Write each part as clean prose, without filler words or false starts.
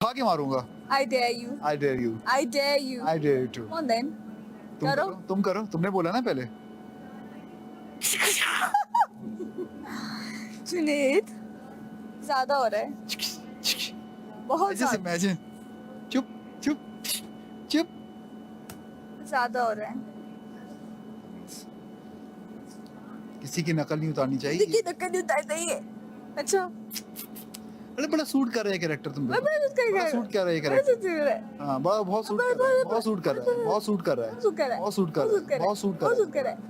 खा के मारूंगा। I dare you. I dare you. I dare you. I dare you too. Come on then. तुम करो, तुमने बोला ना पहले। जुनेद, ज्यादा हो रहा है। बहुत Just ज्यादा। imagine. चुप चुप चुप। ज्यादा हो रहा है। किसी की नकल नहीं उतारनी चाहिए। किसी की नकल नहीं उतार रही है। अच्छा। अरे बड़ा सूट कर रहा है कैरेक्टर तुम पे। बड़ा सूट कर रहा है। सूट कर रहा है बड़ा कैरेक्टर। सूट कर रहा है। हाँ बहुत सूट कर रहा है। बहुत सूट कर रहा है। बहुत सूट कर रहा है। बहुत सूट कर रहा है। बहुत सूट कर रहा है। बहुत सूट बहुत सूट कर कर रहा रहा है। है।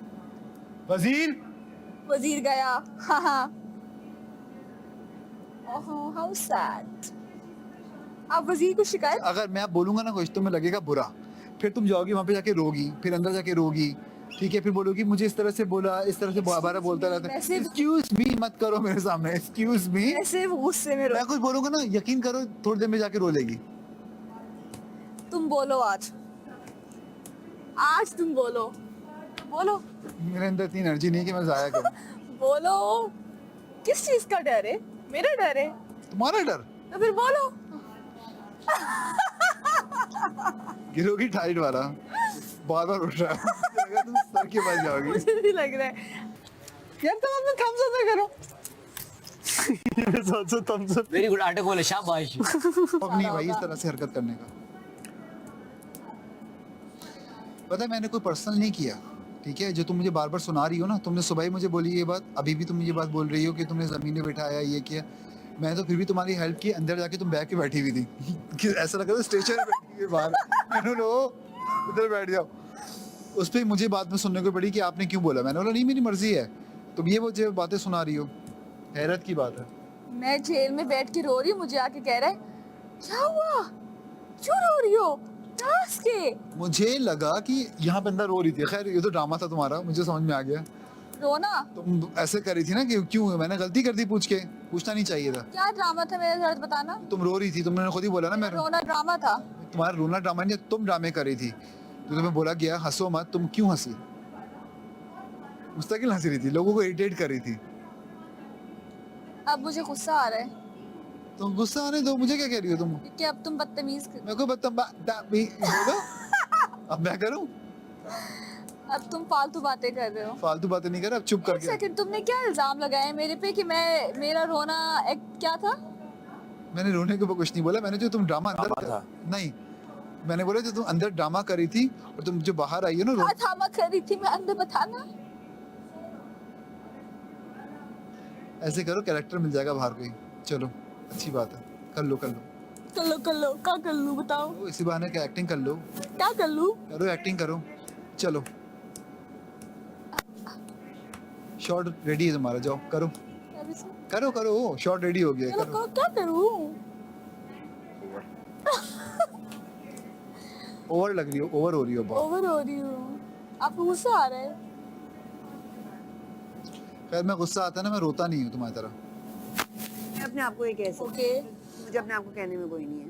वजीर। वजीर गया। हाँ हाँ। Oh how sad. आप वजीर को शिकायत। अगर मैं आप बोलूंगा ना कुछ तुम्हें लगेगा बुरा, फिर तुम जाओगी वहां पे जाके रोगी, फिर अंदर जाके रोगी, ठीक है, फिर बोलोगी मुझे इस तरह से बोला, इस तरह से बार बोलता रहता है। एक्सक्यूज मी मत करो मेरे सामने। Excuse me. ऐसे गुस्से में मैं कुछ बोलूंगा ना, यकीन करो थोड़ी देर में जाके रो लेगी। तुम बोलो आज। आज तुम बोलो। बोलो। मेरे अंदर इतनी एनर्जी नहीं कि मैं जाया करूं। बोलो। किस चीज का डर है? मेरा डर है। तुम्हारा डर? तो फिर बोलो। गिरोगी टाइट वाला, बार उठ रहा है। लगा तुम सर के पास जाओगी। मुझे भी लग रहा है। यार तुम अपना थम्स अप करो। सोचो तुमसे वेरी गुड आटे बोले शाबाश। अब नहीं भाई इस तरह से हरकत करने का। पता है मैंने कोई पर्सनल नहीं किया, ठीक है, जो तुम मुझे बार बार सुना रही हो ना, तुमने सुबह ही मुझे बोली ये बात, अभी भी तुम ये बात बोल रही हो कि तुमने जमीन में बिठाया ये किया। मैं तो फिर भी तुम्हारी हेल्प की, अंदर जाके तुम बैठ के बैठी हुई थी। कि ऐसा लग रहा था स्टेशन में बैठी है बाहर। मैंने लो उधर बैठ जाओ। उस पर मुझे बाद में सुनने को पड़ी कि आपने क्यों बोला। मैंने बोला नहीं मेरी मर्जी है। तुम ये वो जो बातें सुना रही हो, हैरत की बात है। मैं जेल में बैठ के रो रही हूँ, मुझे आके कह रहा है क्या हुआ, क्यों रो रही हो? टास्क है। मुझे लगा कि यहाँ पे अंदर रो रही थी। खैर ये तो ड्रामा था तुम्हारा, मुझे समझ में आ गया। रोना। तुम ऐसे कर रही थी ना कि क्यों, मैंने गलती कर दी, पूछना नहीं चाहिए था। क्या ड्रामा था मेरे साथ बताना। तुम रो रही थी, तुमने खुद ही बोला ना। मैं रोना ड्रामा था। तुम्हारा रोना ड्रामा नहीं, तुम ड्रामे कर रही थी। तो तुम्हें बोला गया हंसो मत, तुम क्यों हंसी? मुस्तकिल हंस रही थी, लोगों को इरिटेट कर रही थी। अब मुझे गुस्सा आ रहा है। तुम गुस्सा आने दो, मुझे क्या कह रही हो तुम? क्योंकि अब तुम बदतमीज मैं को अब मैं करूं? अब तुम फालतू बातें कर रहे हो। फालतू बातें नहीं कर, अब चुप एक करके। सेकंड, तुमने क्या इल्जाम लगाया मेरे पे कि मेरा रोना एक क्या था? मैंने रोने के ऊपर कुछ नहीं बोला। मैंने जो तुम ड्रामा अंदर नहीं, मैंने बोला जो तुम अंदर ड्रामा करी थी और तुम जो बाहर आई हो ना ड्रामा कर रही थी मैं अंदर, बताना। ऐसे करो कैरेक्टर मिल जाएगा बाहर कोई। चलो अच्छी बात है, कर लो कर लो कर लो क्या कर लूं बताओ? तो इसी बहाने का एक्टिंग कर लो। क्या कर लूं? करो एक्टिंग करो। चलो शॉट रेडी है तुम्हारा, जाओ करो करो करो। शॉट रेडी हो गया, करो। क्या करूं? ओवर लग रही हो, ओवर हो रही हो बहुत। ओवर हो रही हूँ। आपको गुस्सा आ रहा है? खैर मैं गुस्सा आता है ना, मैं रोता नहीं हूँ तुम्हारी तरह। मैं अपने आप को ये कह सकती ओके। हूँ, मुझे अपने आप को कहने में कोई नहीं है।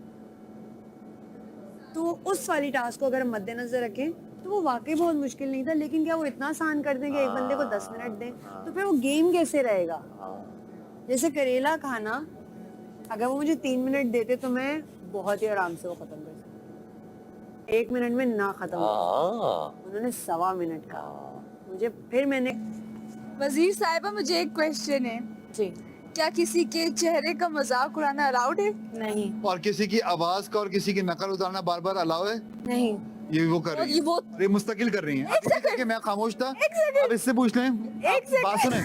तो उस वाली टास्क को अगर हम मद्देनजर रखें तो वो वाकई बहुत मुश्किल नहीं था, लेकिन क्या वो इतना आसान कर दें कि एक बंदे को 10 मिनट दें, तो फिर वो गेम कैसे रहेगा? जैसे करेला खाना, अगर वो मुझे 3 मिनट देते तो मैं बहुत ही आराम से वो खत्म कर सकती। 1 मिनट में ना खत्म, उन्होंने 1.25 मिनट का। मुझे फिर मैंने वजीर साहिबा, मुझे एक क्वेश्चन है। जी क्या किसी के चेहरे का मजाक उड़ाना अलाउड है? नहीं और किसी की आवाज का और किसी की नकल उतारना बार बार अलाउ है? नहीं ये वो कर रही है, ये मुस्तकिल कर रही है। एक सेकंड। कि मैं खामोश था। एक सेकंड। अब इससे पूछ लें। एक सेकंड। बात सुने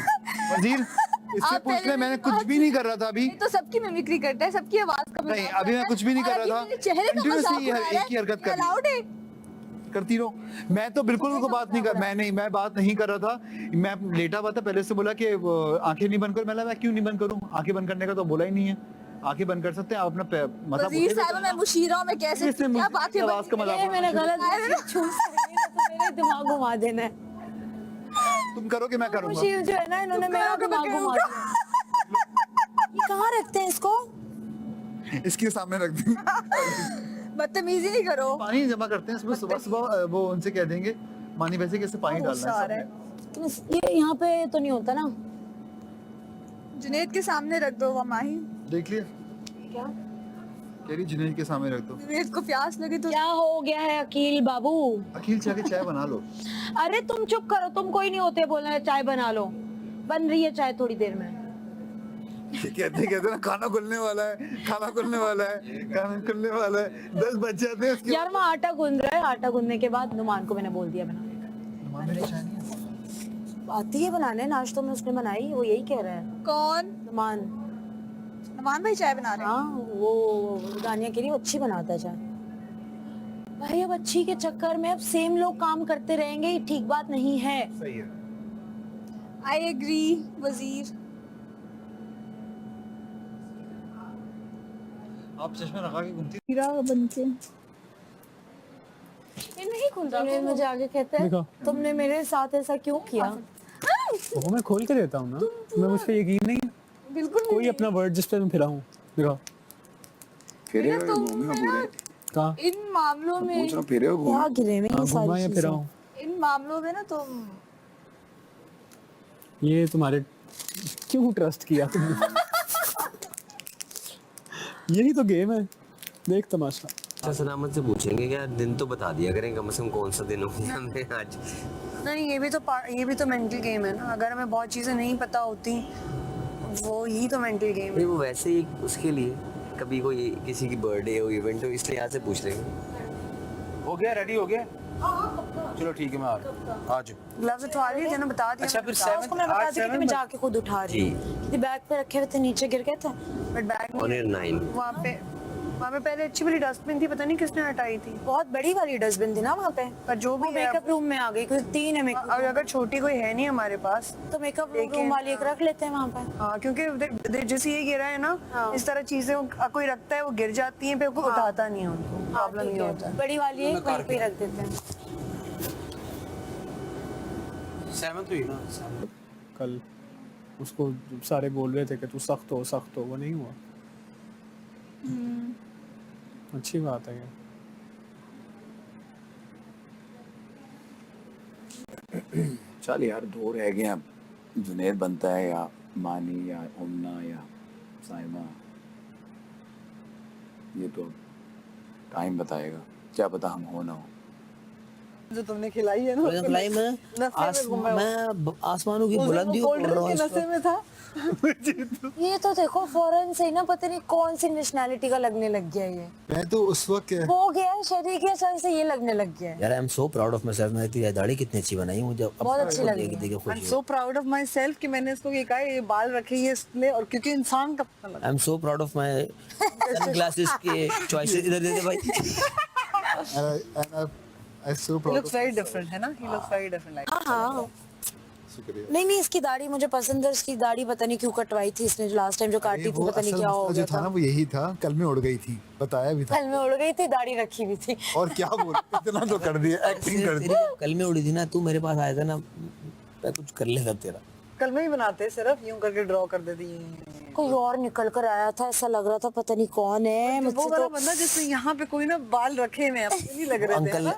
वजीर, इससे आप पूछ पहले लें। मैंने मेरी कुछ बात भी नहीं कर रहा था अभी। ये तो सबकी मिमिक्री करता है, सबकी आवाज का नहीं मजाक अभी मैं करता कुछ है। भी नहीं और कर अभी रहा था। मेरे चेहरे का Continuously मजाक उड़ा रहा एक ही हरकत है, कर रही है। अलाउड है? करती रहो। मैं तो बिल्कुल उनको बात नहीं कर, मैं बात नहीं कर रहा था। मैं लेटा हुआ था, पहले से बोला कि आंखें नहीं बंद करो। मैं क्यों नहीं बंद करूं? आंखें बंद करने का तो बोला ही नहीं है। आंखें बंद कर सकते हैं आप अपना मतलब। वजीर साहब, मैं मुशीरा हूं, मैं कैसे क्या बात है? आवाज का मजाक मैंने गलत मेरे दिमाग घुमा देना है। तुम करो कि मैं करूंगा। मुशीर जो है ना, इन्होंने मेरा दिमाग घुमा दिया। ये कहाँ रखते हैं इसको? इसके सामने रख दी। बदतमीजी नहीं करो। पानी जमा करते हैं सुबह सुबह सुबह। वो उनसे कह देंगे मानी पैसे कैसे पानी डालना है। ये यहाँ पे तो नहीं होता ना। जुनेद के सामने रख दो वो माही। देख लिया क्या? कह रही जुनैद के सामने रख दो। जुनैद को प्यास लगी तो क्या हो गया है अकील बाबू? अखिल जाके चाय बना लो। अरे तुम चुप करो, तुम कोई नहीं होते बोलने चाय बना लो। बन रही है चाय थोड़ी देर में। कहते कहते ना खाना खुलने वाला है, खाना खुलने वाला है, खाना खुलने वाला है, 10 बज जाते हैं उसके यार वहाँ आटा गूंद रहा है, आटा गूंदने के बाद नुमान को मैंने बोल दिया बनाने बाद मेरी चाय नहीं है। का। आती है बनाने, नाश्तों में उसने बनाई, वो यही कह रहा है कौन? नुमान। नुमान भाई चाय बना रहे हैं। हाँ वो दानिया के लिए अच्छी बनाता है चाय। भाई अब अच्छी के चक्कर में अब सेम लोग काम करते रहेंगे, ये ठीक बात नहीं है। सही है। आई एग्री वजीर। आप चश्मा लगा के घूमती हीरा बन के ये नहीं खुल रहा। जुनैद मुझे आगे कहते हैं देखो। तुमने मेरे साथ ऐसा क्यों किया? वो मैं खोल के देता हूँ ना, मैं मुझ पे यकीन नहीं है। बिल्कुल कोई अपना वर्ड जिस पे मैं फिरा हूँ। देखो फिरे भैया, तुम ना कहाँ इन मामलों में फिरे हो क्या गिरे में ये घूमा सारी या फिरा चीजें? हूँ। इन मामलों में ना तुम ये तुम्हारे क्यों ट्रस्ट किया तुमने? यही तो गेम है, देख तमाशा। अच्छा सलामत से पूछेंगे क्या, दिन तो बता दिया करें कम से कम कौन सा दिन हो गया हमें आज। नहीं ये भी तो मेंटल गेम है ना। अगर हमें बहुत चीजें नहीं पता होती, वो ही तो मेंटल गेम है। नहीं वो वैसे ही उसके लिए कभी कोई किसी की बर्थडे हो इवेंट हो इसलिए यहाँ से पूछ लेंगे। हो गया, रेडी हो गया? चलो ठीक है, मैं आ रहा हूँ। आ जाओ। ग्लव्स उठा लिए थे ना, बता दिया। अच्छा, फिर मैंने। उसको मैं बता दी कि मैं जाके खुद उठा रही जी। हूँ। ये बैग पे रखे हुए थे, नीचे गिर गए थे, बट बैग ऑन योर 9 वहाँ पे पहले अच्छी वाली डस्टबिन थी, पता नहीं किसने हटाई थी। बहुत बड़ी वाली डस्टबिन थी ना वहाँ पे, पर जो भी मेकअप रूम में आ गई, क्योंकि 3 है मेकअप। और अगर छोटी कोई है नहीं हमारे पास तो मेकअप रूम वाली एक रख लेते हैं वहाँ पे। हाँ, क्योंकि जैसे ये गिरा है ना, इस तरह चीजें कोई रखता है, वो गिर जाती है, फिर कोई उठाता नहीं है उनको, प्रॉब्लम नहीं होता। बड़ी वाली एक वहीं पे रख देते हैं। सहमत हुई ना? कल उसको सारे बोल रहे थे कि तू सख्त हो, वो नहीं हुआ। अच्छी बात है ये। चल यार, 2 रह गए अब। जुनैद बनता है या मानी या उमना या साइमा, ये तो टाइम बताएगा। क्या पता हम हो ना हो। जो तुमने खिलाई है ना, खिलाई मैं आसमानों की बुलंदियों कोल्ड ड्रिंक के नशे में था। ये तो देखो फौरन से ना पता नहीं कौन सी नेशनैलिटी का लगने लग गया ये। मैं तो उस वक्त हो गया है शरीर के असर से ये लगने लग गया है। यार I am so proud of my self. मैं तेरी दाढ़ी कितनी अच्छी बनाई है, मुझे बहुत अच्छी लग रही है। देख I am so proud of my self कि मैंने इसको ये कहा ये बाल रखे ये इसलिए, और क्योंकि इंसान का पता लगा। I am so proud of my sunglasses के चॉइसेस। इधर दे दे भाई। I so He proud looks of very different है ना? He looks very different like. हाँ शुक्रिया। नहीं इसकी दाढ़ी मुझे पसंद है। इसकी दाढ़ी पता नहीं क्यों कटवाई थी इसने, जो लास्ट टाइम जो काटी थी वो पता नहीं असल क्या हो मसला गया जो था ना, था। वो यही था, कल में उड़ गई थी, बताया भी था। कल में उड़ गई थी, दाढ़ी रखी हुई थी। और क्या बोल, इतना तो कर दिया, एक्टिंग कर दी। तेरी कल में उड़ी थी ना, तू मेरे पास आया था ना, मैं कुछ कर लेगा तेरा। कल में ही बनाते सिर्फ यूं करके ड्रॉ कर देती कोई और निकल कर आया था, ऐसा लग रहा था पता नहीं कौन है। वो मुझसे वाला तो बंदा जिसने यहाँ पे कोई ना बाल रखे हुए हैं, अपने नहीं लग रहे थे अंकल ना?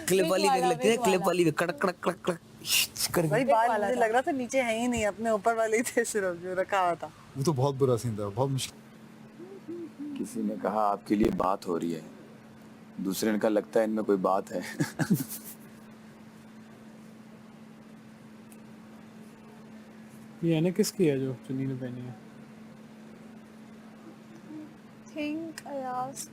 क्लिप वाली देख लगती है, क्लिप वाली कड़क कड़क कड़क कड़क कर भाई बाल मुझे लग रहा था नीचे है ही नहीं, अपने ऊपर वाले ही थे सिर्फ जो रखा हुआ था। वो तो बहुत बुरा सीन था, बहुत मुश्किल। किसी ने कहा आपके लिए बात हो रही है, दूसरे ने कहा लगता है इनमें कोई बात है। ये है ना किसकी है जो चुन्नी ने पहनी है? थिंक अयास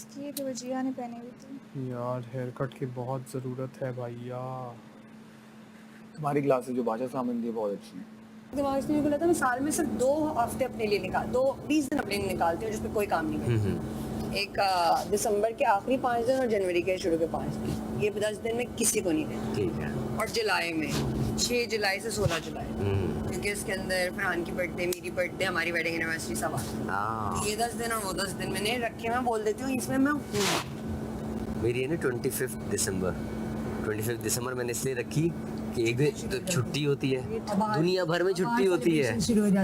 की कि वजिया ने पहनी हुई थी। यार हेयर कट की बहुत ज़रूरत है भैया। तुम्हारी क्लासेस जो भाषा सामने दी बहुत अच्छी है। दिमाग से निकला था, मैं साल में सिर्फ 2 हफ्ते अपने लिए निकाल 20 दिन अपने लिए निकालती हूँ जिसमें कोई काम नहीं करती। एक दिसंबर के आखिरी 5 दिन और जनवरी के शुरू के 5 दिन, ये 10 दिन में किसी को नहीं देती। ठीक है। और जुलाई में 6 जुलाई से 16 जुलाई, क्योंकि इसके अंदर फरहान की बर्थडे, मेरी बर्थडे, हमारी वेडिंग एनिवर्सरी सब आता हाँ है। ये 10 दिन और वो 10 दिन मैंने रखे, मैं बोल देती हूँ इसमें मैं हूँ। मेरी है ना 25 दिसंबर मैंने इसलिए रखी कि एक दिन तो छुट्टी होती है, दुनिया भर में छुट्टी होती है,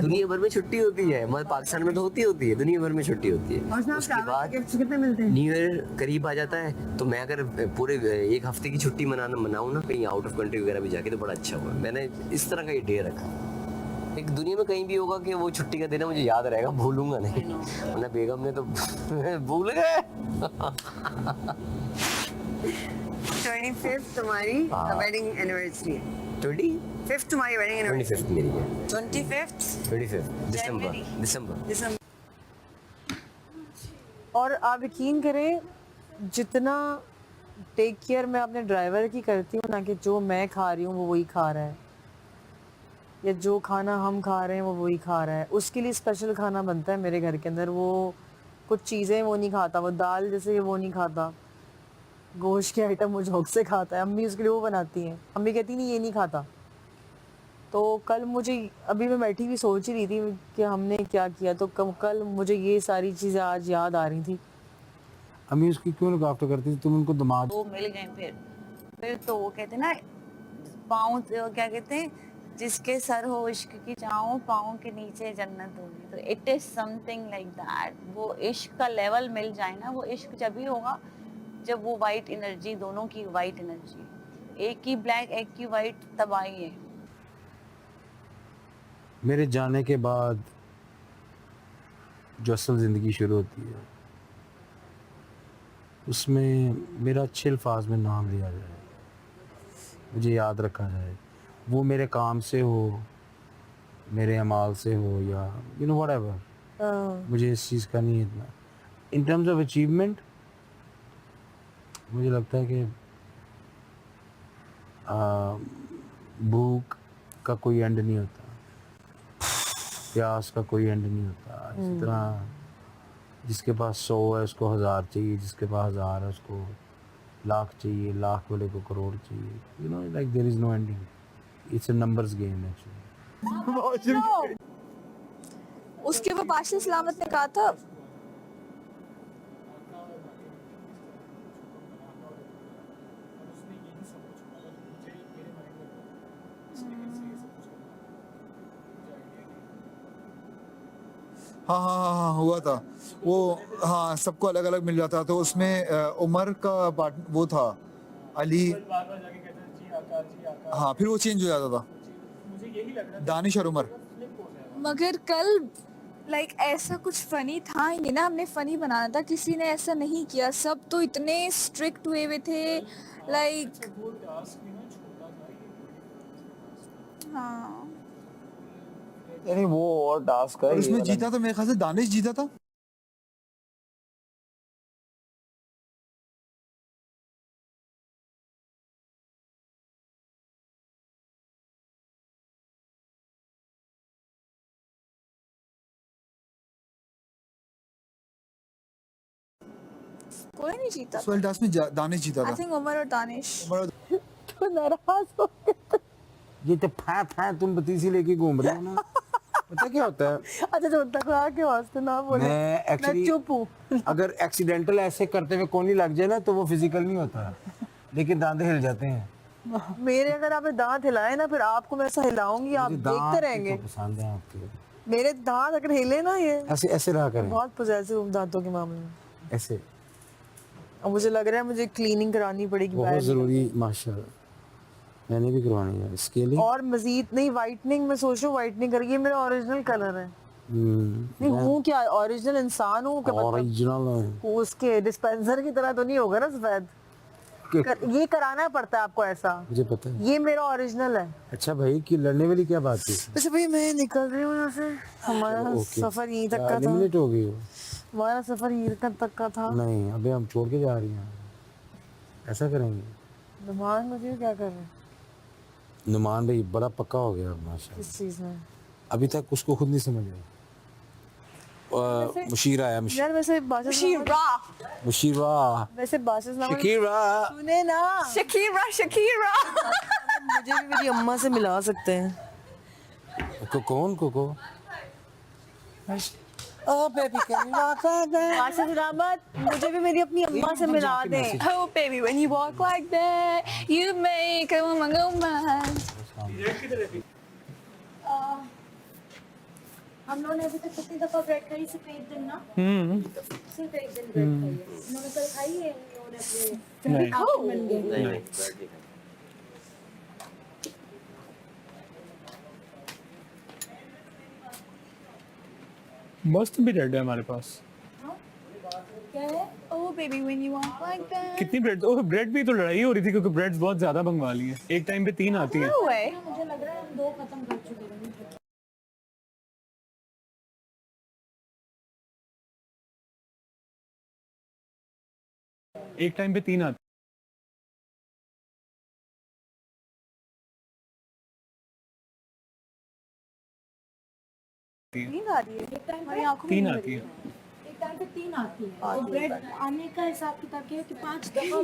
दुनिया भर में छुट्टी होती है, हमारे पाकिस्तान में तो होती है, दुनिया भर में छुट्टी होती है। उसके बाद कितने मिलते हैं? न्यू ईयर करीब आ जाता है, तो मैं अगर पूरे 1 हफ्ते की छुट्टी मनाऊँ ना कहीं आउट ऑफ कंट्री वगैरह भी जाके, तो बड़ा अच्छा हुआ। मैंने इस तरह का ये डे रखा। एक दुनिया में कहीं भी होगा कि वो छुट्टी का दिन है, मुझे याद रहेगा, भूलूंगा नहीं। वरना बेगम ने तो भूल गए। 25th तुम्हारी वेडिंग एनिवर्सरी है। 25th तुम्हारी वेडिंग एनिवर्सरी। मेरी है। 25th 25th दिसंबर। और आप यकीन करें, जितना टेक केयर मैं अपने ड्राइवर की करती हूँ ना, कि जो मैं खा रही हूँ वो वही खा रहा है, या जो खाना हम खा रहे हैं वो वही खा रहा है। उसके लिए स्पेशल खाना बनता है मेरे घर के अंदर। वो कुछ चीज़ें वो नहीं खाता, वो दाल जैसे वो नहीं खाता, गोश्त के आइटम वो झोंक से खाता है। अम्मी उसके लिए वो बनाती हैं। अम्मी कहती नहीं ये नहीं खाता। तो कल मुझे, अभी मैं बैठी हुई सोच ही रही थी कि हमने क्या किया, तो कल मुझे ये सारी चीज़ें आज याद आ रही थी। अम्मी उसकी क्यों लुक आफ्टर करती थी? तुम उनको दिमाग वो मिल गए फिर तो वो कहते ना, पाँव क्या कहते हैं, जिसके सर हो इश्क की चाहों, पाँव के नीचे जन्नत होगी। तो it is something like that. वो इश्क का लेवल मिल जाए ना, वो इश्क जब ही होगा जब वो वाइट एनर्जी, दोनों की वाइट एनर्जी, एक की ब्लैक एक की वाइट, तबाही है। मेरे जाने के बाद जो असल ज़िंदगी शुरू होती है, उसमें मेरा अच्छे अल्फाज में नाम लिया जाए, मुझे याद रखा जाए। वो मेरे काम से हो, मेरे अमाल से हो, या यू नो व्हाटएवर। मुझे इस चीज़ का नहीं इतना। इन टर्म्स ऑफ अचीवमेंट मुझे लगता है कि भूख का कोई एंड नहीं होता, प्यास का कोई एंड नहीं होता। इसी तरह जिसके पास 100 है उसको 1000 चाहिए, जिसके पास 1000 है उसको लाख चाहिए, लाख वाले को करोड़ चाहिए। You know, like there is no ending. It's a numbers game actually. उसके वो पाशा सलामत ने कहा था, हाँ हुआ था वो। हाँ, सबको अलग अलग मिल जाता। तो उसमें उमर का पार्ट वो था, अली। हाँ, फिर वो चेंज हो जाता था, दानिश और उमर। मगर कल लाइक ऐसा कुछ फनी था ही नहीं ना। हमने फनी बनाना था, किसी ने ऐसा नहीं किया। सब तो इतने स्ट्रिक्ट हुए हुए थे लाइक। हाँ, यानी वो और टास्क है। और उसमें जीता तो मेरे ख्याल से दानिश जीता था। कोई नहीं जीता। इस वाले टास्क में दानिश जीता आई था। थिंक उमर और दानिश। तो नाराज हो गए। ये तो फै तुम बतीसी लेके घूम रहे हो ना। पता क्या होता है, अच्छा, जो तकरार के वास्ते ना बोले, मैं चुप हूँ। अगर एक्सीडेंटल ऐसे करते हुए कोनी लग जाए ना, तो वो फिजिकल नहीं होता, लेकिन दांत हिल जाते हैं। मेरे अगर आपने दांत हिलाए ना, फिर आपको मैं ऐसा हिलाऊंगी, आप देखते रहेंगे। पसंद है आपके मेरे दांत अगर हिले ना, ये ऐसे ऐसे रहा करें, बहुत पॉसेसिव हूँ दांतों के मामले में। ऐसे। और मुझे लग रहा है मुझे क्लीनिंग करानी पड़ेगी बहुत जरूरी, माशाल्लाह मैंने भी करवानी है स्केलिंग। और मजीद नहीं, वाइटनिंग मैं सोच रहा हूँ वाइटनिंग करेगी। ये मेरा ओरिजिनल कलर है। नहीं हूँ क्या, ओरिजिनल इंसान हूँ। ओरिजिनल है, उसके डिस्पेंसर की तरह तो नहीं होगा ना सफेद। ये कराना पड़ता है आपको ऐसा, मुझे पता है। ये मेरा ओरिजिनल है। अच्छा भाई, कि लड़ने वाली क्या बात थी? वैसे भाई मैं निकल रही हूँ यहाँ से। हमारा सफर यहीं तक का था। मिनट हो गई हो? हमारा सफर यहीं तक का था। नहीं, अभी हम छोड़ के जा रही हैं। ऐसा करेंगे? दिमाग में क्या कर रहे हैं? नुमान भाई बड़ा पक्का हो गया माशाल्लाह। किस चीज में? अभी तक उसको खुद नहीं समझ आया। मुशीर आया, यार वैसे शकीरा, वैसे बासिस नाम शकीरा, सुने ना, शकीरा मुझे भी मेरी अम्मा से मिला सकते हैं। कौन को? Oh baby can you walk like that? बासिस रहमत, मुझे भी मेरी अपनी अम्मा से मिला दे। Oh baby, when you walk like that, you make a woman go mad. हम लोगों ने अभी तक कितनी दफा ब्रेड खाई? सिर्फ एक दिन ना, सिर्फ एक दिन ब्रेड खाई है। उन्होंने कल खाई है, उन्होंने अपने नहीं। मस्त भी ब्रेड है हमारे पास। क्या है? Oh baby, when you want like that. कितनी ब्रेड? ओह ब्रेड भी तो लड़ाई हो रही थी क्योंकि ब्रेड्स बहुत ज्यादा मंगवा ली हैं। एक टाइम पे 3 आती हैं। No way. मुझे लग रहा है हम 2 खत्म कर चुके हैं। एक टाइम पे 3 आती हैं। नींद आ रही है एक टाइम हमारी पे आंखों में 3 नींद आती लगी हैं। एक टाइम पे 3 आती है। और ब्रेड आने का हिसाब किताब क्या है कि 5 दफा